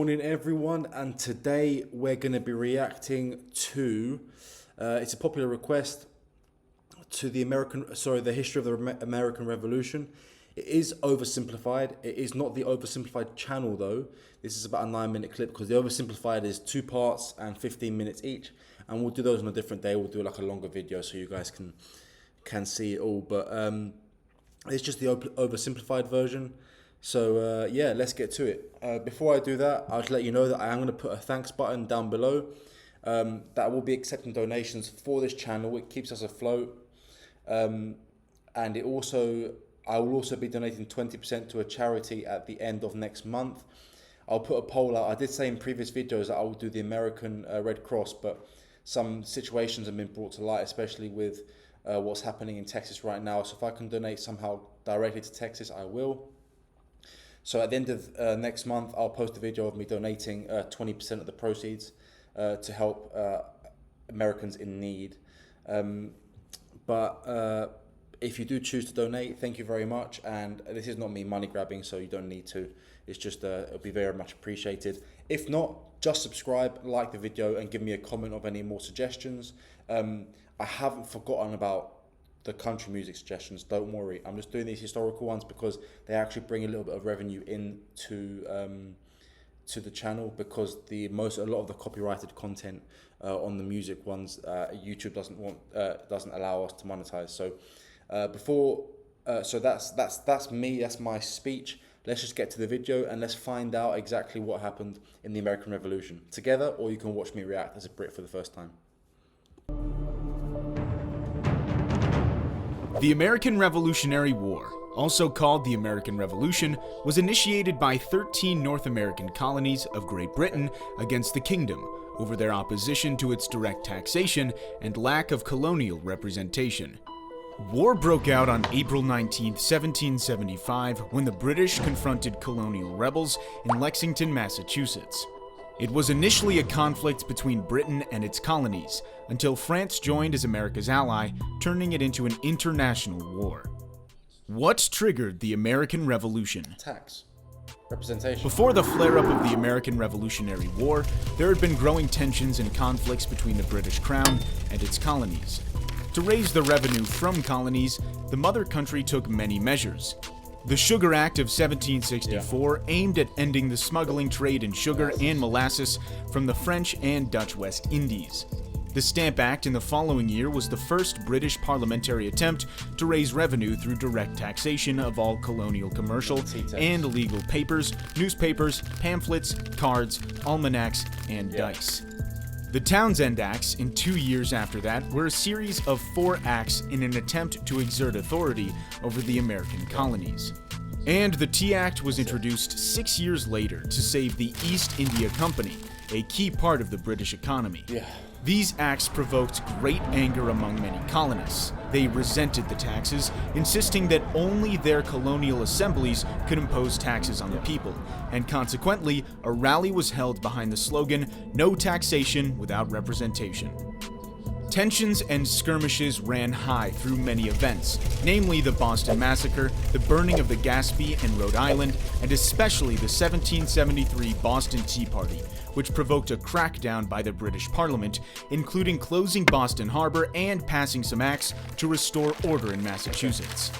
morning, everyone, and today we're going to be reacting to it's a popular request to the history of the American Revolution. It is oversimplified. It is not the oversimplified channel though. This is about a 9-minute clip because the oversimplified is 2 parts and 15 minutes each, and we'll do those on a different day. We'll do like a longer video so you guys can see it all, but it's just the oversimplified version. So yeah, let's get to it. Before I do that, I'll just let you know that I am going to put a thanks button down below. That will be accepting donations for this channel. It keeps us afloat, and I will also be donating 20% to a charity at the end of next month. I'll put a poll out. I did say in previous videos that I will do the American Red Cross, but some situations have been brought to light, especially with what's happening in Texas right now. So if I can donate somehow directly to Texas, I will. So at the end of next month, I'll post a video of me donating 20% of the proceeds to help Americans in need. But if you do choose to donate, thank you very much. And this is not me money grabbing, so you don't need to. It's just it'll be very much appreciated. If not, just subscribe, like the video, and give me a comment of any more suggestions. I haven't forgotten about the country music suggestions, don't worry. I'm just doing these historical ones because they actually bring a little bit of revenue into to the channel, because a lot of the copyrighted content on the music ones, YouTube doesn't allow us to monetize. So so that's me, that's my speech. Let's just get to the video and let's find out exactly what happened in the American Revolution together, or you can watch me react as a Brit for the first time. The American Revolutionary War, also called the American Revolution, was initiated by 13 North American colonies of Great Britain against the Kingdom over their opposition to its direct taxation and lack of colonial representation. War broke out on April 19, 1775, when the British confronted colonial rebels in Lexington, Massachusetts. It was initially a conflict between Britain and its colonies, until France joined as America's ally, turning it into an international war. What triggered the American Revolution? Tax. Representation. Before the flare-up of the American Revolutionary War, there had been growing tensions and conflicts between the British Crown and its colonies. To raise the revenue from colonies, the mother country took many measures. The Sugar Act of 1764 aimed at ending the smuggling trade in sugar and molasses from the French and Dutch West Indies. The Stamp Act in the following year was the first British parliamentary attempt to raise revenue through direct taxation of all colonial commercial and legal papers, newspapers, pamphlets, cards, almanacs, and dice. The Townshend Acts, in 2 years after that, were a series of 4 acts in an attempt to exert authority over the American colonies. And the Tea Act was introduced 6 years later to save the East India Company, a key part of the British economy. These acts provoked great anger among many colonists. They resented the taxes, insisting that only their colonial assemblies could impose taxes on the people, and consequently, a rally was held behind the slogan, "No taxation without representation." Tensions and skirmishes ran high through many events, namely the Boston Massacre, the burning of the Gaspee and Rhode Island, and especially the 1773 Boston Tea Party, which provoked a crackdown by the British Parliament, including closing Boston Harbor and passing some acts to restore order in Massachusetts.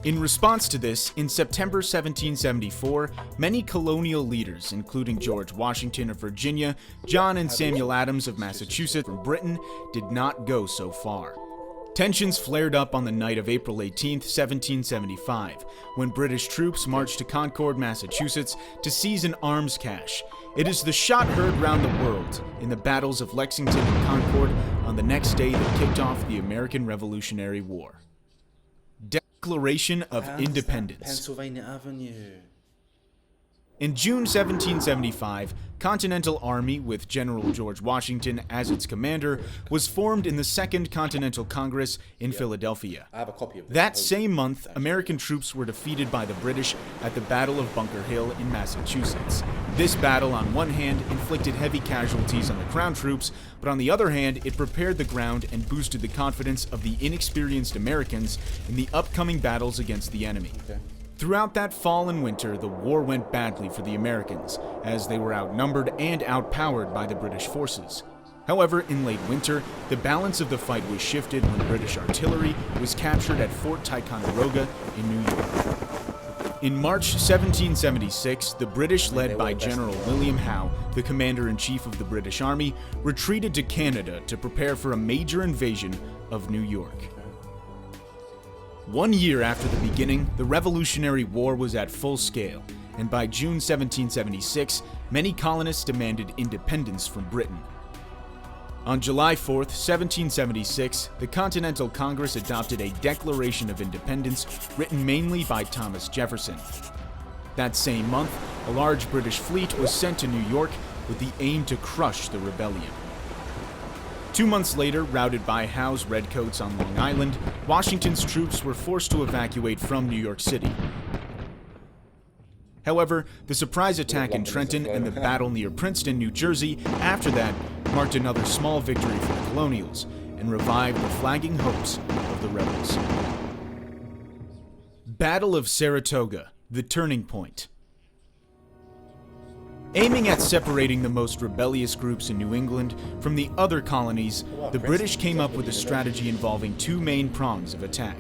In response to this, in September 1774, many colonial leaders, including George Washington of Virginia, John and Samuel Adams of Massachusetts from Britain, did not go so far. Tensions flared up on the night of April 18, 1775, when British troops marched to Concord, Massachusetts to seize an arms cache. It is the shot heard round the world in the battles of Lexington and Concord on the next day that kicked off the American Revolutionary War. Declaration of Independence. Pennsylvania Avenue. In June 1775, Continental Army, with General George Washington as its commander, was formed in the Second Continental Congress in Philadelphia. I have a copy of this. That same month, American troops were defeated by the British at the Battle of Bunker Hill in Massachusetts. This battle, on one hand, inflicted heavy casualties on the Crown troops, but on the other hand, it prepared the ground and boosted the confidence of the inexperienced Americans in the upcoming battles against the enemy. Throughout that fall and winter, the war went badly for the Americans, as they were outnumbered and outpowered by the British forces. However, in late winter, the balance of the fight was shifted when British artillery was captured at Fort Ticonderoga in New York. In March 1776, the British, led by General William Howe, the commander-in-chief of the British Army, retreated to Canada to prepare for a major invasion of New York. 1 year after the beginning, the Revolutionary War was at full scale, and by June 1776, many colonists demanded independence from Britain. On July 4, 1776, the Continental Congress adopted a Declaration of Independence written mainly by Thomas Jefferson. That same month, a large British fleet was sent to New York with the aim to crush the rebellion. 2 months later, routed by Howe's Redcoats on Long Island, Washington's troops were forced to evacuate from New York City. However, the surprise attack in Trenton and the battle near Princeton, New Jersey, after that, marked another small victory for the colonials and revived the flagging hopes of the rebels. Battle of Saratoga, the turning point. Aiming at separating the most rebellious groups in New England from the other colonies, the British came up with a strategy involving two main prongs of attack.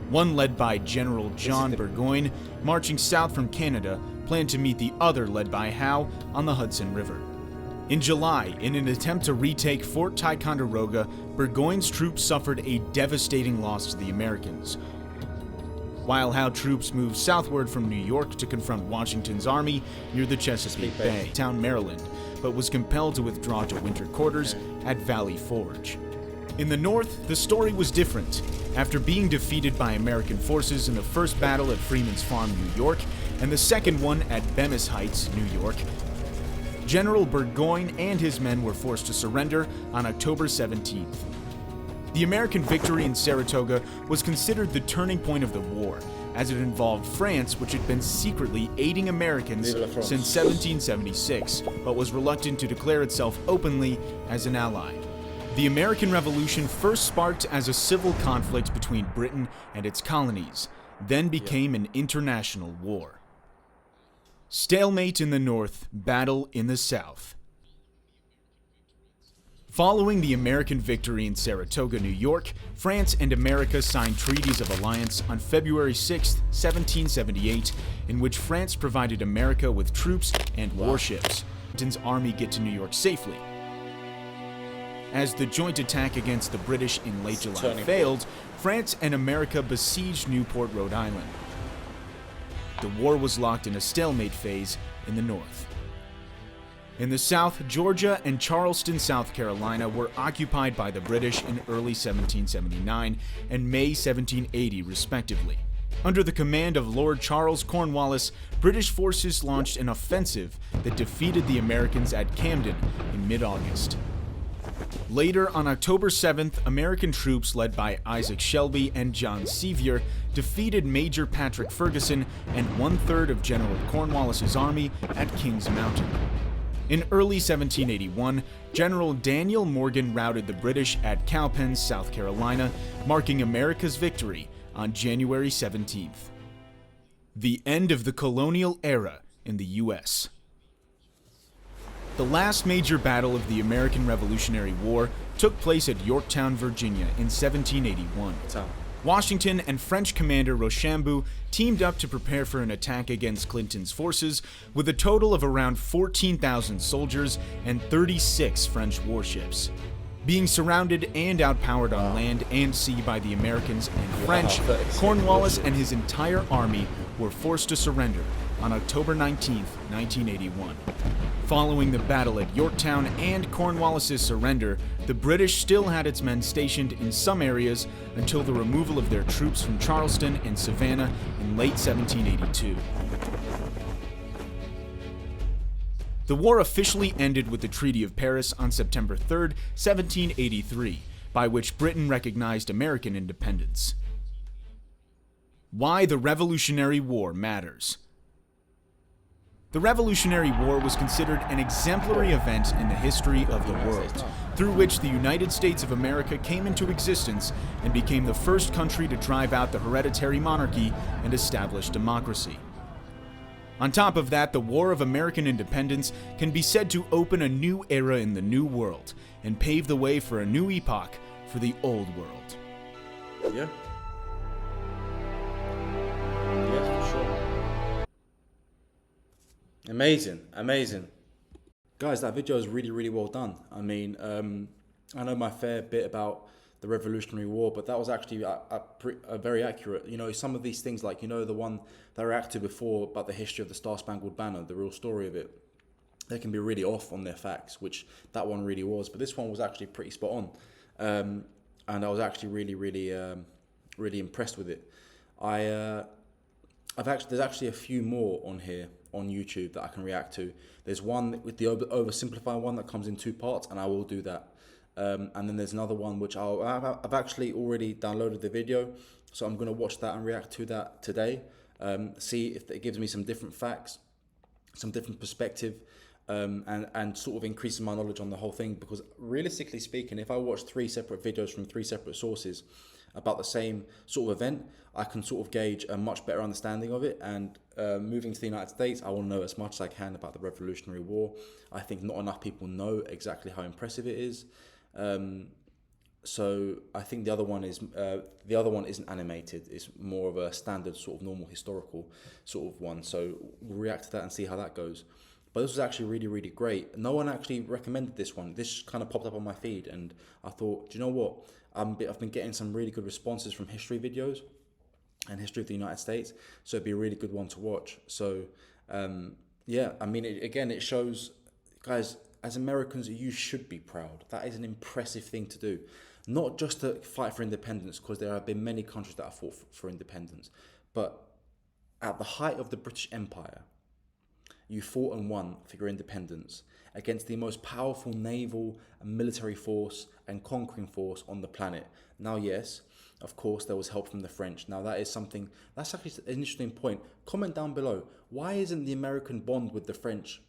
One led by General John Burgoyne, marching south from Canada, planned to meet the other led by Howe on the Hudson River. In July, in an attempt to retake Fort Ticonderoga, Burgoyne's troops suffered a devastating loss to the Americans. While Howe troops moved southward from New York to confront Washington's army near the Chesapeake Bay, town Maryland, but was compelled to withdraw to winter quarters at Valley Forge. In the north, the story was different. After being defeated by American forces in the first battle at Freeman's Farm, New York, and the second one at Bemis Heights, New York, General Burgoyne and his men were forced to surrender on October 17th. The American victory in Saratoga was considered the turning point of the war, as it involved France, which had been secretly aiding Americans since 1776, but was reluctant to declare itself openly as an ally. The American Revolution first sparked as a civil conflict between Britain and its colonies, then became an international war. Stalemate in the north, battle in the south. Following the American victory in Saratoga, New York, France and America signed treaties of alliance on February 6, 1778, in which France provided America with troops and warships. Washington's army get to New York safely. As the joint attack against the British in late July failed, France and America besieged Newport, Rhode Island. The war was locked in a stalemate phase in the north. In the south, Georgia and Charleston, South Carolina were occupied by the British in early 1779 and May 1780, respectively. Under the command of Lord Charles Cornwallis, British forces launched an offensive that defeated the Americans at Camden in mid-August. Later, on October 7th, American troops led by Isaac Shelby and John Sevier defeated Major Patrick Ferguson and 1/3 of General Cornwallis's army at Kings Mountain. In early 1781, General Daniel Morgan routed the British at Cowpens, South Carolina, marking America's victory on January 17th. The end of the colonial era in the U.S. The last major battle of the American Revolutionary War took place at Yorktown, Virginia in 1781. Washington and French commander Rochambeau teamed up to prepare for an attack against Clinton's forces with a total of around 14,000 soldiers and 36 French warships. Being surrounded and outpowered on land and sea by the Americans and French, Cornwallis and his entire army were forced to surrender on October 19, 1981. Following the battle at Yorktown and Cornwallis's surrender, the British still had its men stationed in some areas until the removal of their troops from Charleston and Savannah in late 1782. The war officially ended with the Treaty of Paris on September 3, 1783, by which Britain recognized American independence. Why the Revolutionary War matters. The Revolutionary War was considered an exemplary event in the history of the world, through which the United States of America came into existence and became the first country to drive out the hereditary monarchy and establish democracy. On top of that, the War of American Independence can be said to open a new era in the New World and pave the way for a new epoch for the Old World. Yeah. Yes, for sure. Amazing, amazing. Guys, that video is really, really well done. I mean, I know my fair bit about the Revolutionary War, but that was actually very accurate. You know, some of these things, like, you know, the one that I reacted to before about the history of the Star-Spangled Banner, the real story of it, they can be really off on their facts, which that one really was. But this one was actually pretty spot on. And I was actually really impressed with it. There's actually a few more on here on YouTube that I can react to. There's one with the oversimplified one that comes in 2 parts, and I will do that. And then there's another one which I've actually already downloaded the video, so I'm going to watch that and react to that today. See if it gives me some different facts, some different perspective, and sort of increases my knowledge on the whole thing. Because realistically speaking, if I watch 3 separate videos from 3 separate sources about the same sort of event, I can sort of gauge a much better understanding of it. And moving to the United States, I want to know as much as I can about the Revolutionary War. I think not enough people know exactly how impressive it is. So I think the other one isn't animated. It's more of a standard sort of normal historical sort of one. So we'll react to that and see how that goes. But this was actually really, really great. No one actually recommended this one. This kind of popped up on my feed, and I thought, do you know what? I've been getting some really good responses from history videos and history of the United States, so it'd be a really good one to watch. So yeah, I mean, it shows, guys, as Americans, you should be proud. That is an impressive thing to do. Not just to fight for independence, because there have been many countries that have fought for independence, but at the height of the British Empire, you fought and won for your independence against the most powerful naval and military force and conquering force on the planet. Now, yes, of course, there was help from the French. Now, that's actually an interesting point. Comment down below. Why isn't the American bond with the French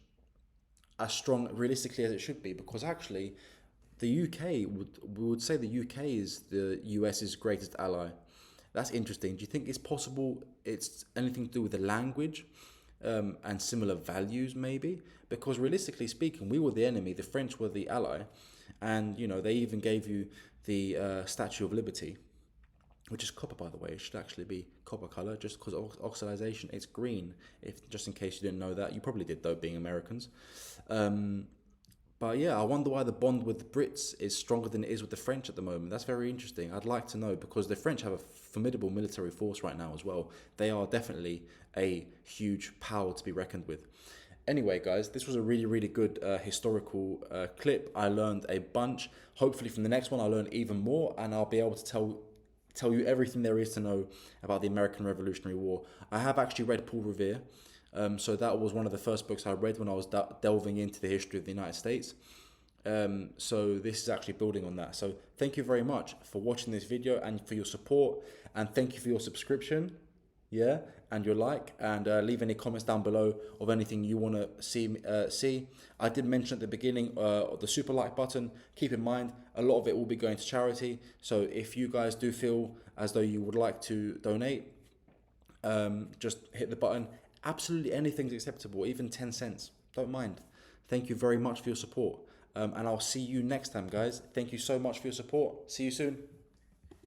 as strong realistically as it should be? Because actually, the UK would say the UK is the US's greatest ally. That's interesting. Do you think it's possible it's anything to do with the language and similar values, maybe? Because realistically speaking, we were the enemy, the French were the ally, and you know, they even gave you the Statue of Liberty, which is copper, by the way. It should actually be copper color, just because of oxidization. It's green, just in case you didn't know that. You probably did, though, being Americans. But yeah, I wonder why the bond with the Brits is stronger than it is with the French at the moment. That's very interesting. I'd like to know, because the French have a formidable military force right now as well. They are definitely a huge power to be reckoned with. Anyway, guys, this was a really, really good historical clip. I learned a bunch. Hopefully from the next one, I'll learn even more, and I'll be able to tell you everything there is to know about the American Revolutionary War. I have actually read Paul Revere. So that was one of the first books I read when I was delving into the history of the United States. So this is actually building on that. So thank you very much for watching this video and for your support. And thank you for your subscription. Yeah, and your like, and leave any comments down below of anything you want to see. I did mention at the beginning the super like button. Keep in mind, a lot of it will be going to charity. So if you guys do feel as though you would like to donate, just hit the button. Absolutely anything's acceptable, even 10 cents. Don't mind. Thank you very much for your support. And I'll see you next time, guys. Thank you so much for your support. See you soon.